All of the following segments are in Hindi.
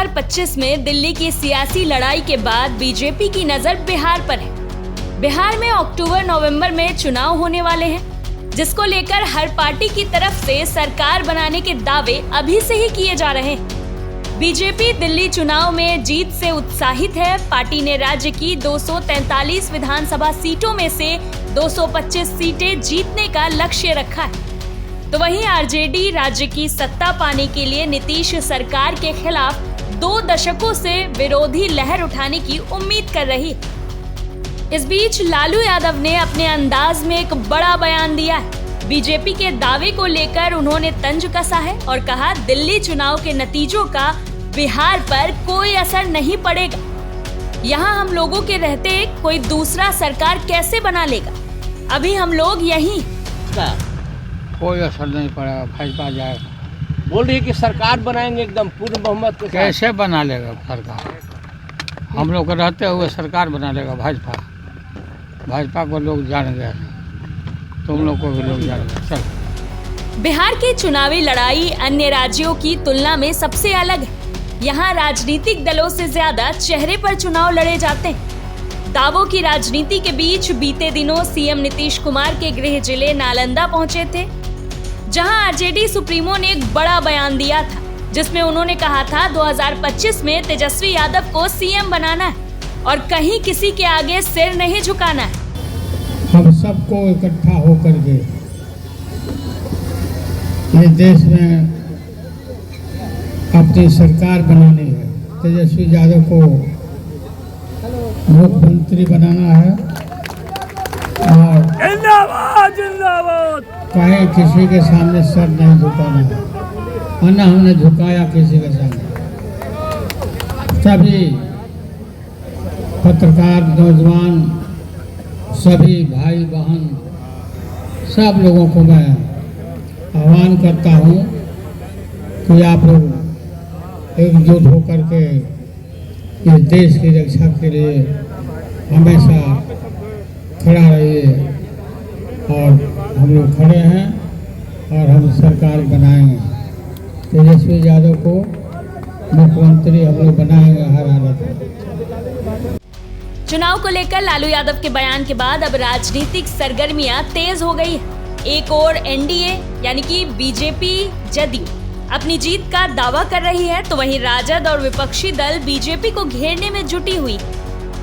2025 में दिल्ली की सियासी लड़ाई के बाद बीजेपी की नजर बिहार पर है। बिहार में अक्टूबर-नवंबर में चुनाव होने वाले हैं, जिसको लेकर हर पार्टी की तरफ से सरकार बनाने के दावे अभी से ही किए जा रहे हैं। बीजेपी दिल्ली चुनाव में जीत से उत्साहित है। पार्टी ने राज्य की 243 विधानसभा सीटों में से 225 सीटें जीतने का लक्ष्य रखा है। तो वहीं आरजेडी राज्य की सत्ता पाने के लिए नीतीश सरकार के खिलाफ 2 दशकों से विरोधी लहर उठाने की उम्मीद कर रही है। इस बीच लालू यादव ने अपने अंदाज में एक बड़ा बयान दिया है। बीजेपी के दावे को लेकर उन्होंने तंज कसा है और कहा, दिल्ली चुनाव के नतीजों का बिहार पर कोई असर नहीं पड़ेगा। यहाँ हम लोगों के रहते कोई दूसरा सरकार कैसे बना लेगा? अभी हम लोग यहीं। कोई असर नहीं पड़ेगा, भाजपा जाएगा। बोल रही है कि सरकार बनाएंगे एकदम पूर्ण बहुमत के साथ। कैसे बना लेगा सरकार? हम लोग रहते हुए सरकार बना लेगा भाजपा। भाजपा को लोग जान गए, तुम लोग को भी लोग जान गए। चल। बिहार की चुनावी लड़ाई अन्य राज्यों की तुलना में सबसे अलग है। यहाँ राजनीतिक दलों से ज्यादा चेहरे पर चुनाव लड़े जाते हैं। दावों की राजनीति के बीच बीते दिनों सीएम नीतीश कुमार के गृह जिले नालंदा पहुंचे थे, जहां आरजेडी सुप्रीमो ने एक बड़ा बयान दिया था, जिसमें उन्होंने कहा था 2025 में तेजस्वी यादव को सीएम बनाना है और कहीं किसी के आगे सिर नहीं झुकाना है। हम सबको इकट्ठा होकर के ये देश में अपनी सरकार बनानी है। तेजस्वी यादव को मुख्यमंत्री बनाना है और कहीं किसी के सामने सर नहीं झुकाना है, वरना हमने झुकाया किसी के सामने। सभी पत्रकार, नौजवान, सभी भाई बहन, सब लोगों को मैं आह्वान करता हूँ कि आप लोग एकजुट होकर के इस देश की रक्षा के लिए हमेशा खड़ा रहिए। और हम लोग खड़े हैं और हम सरकार बनाएंगे। तेजस्वी यादव को मुख्यमंत्री हम लोग बनाएंगे हर हालत में। चुनाव को लेकर लालू यादव के बयान के बाद अब राजनीतिक सरगर्मियां तेज हो गई है। एक और एनडीए यानी कि बीजेपी जदयू अपनी जीत का दावा कर रही है, तो वहीं राजद और विपक्षी दल बीजेपी को घेरने में जुटी हुई।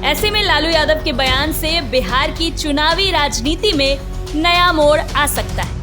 ऐसे में लालू यादव के बयान से बिहार की चुनावी राजनीति में नया मोड़ आ सकता है।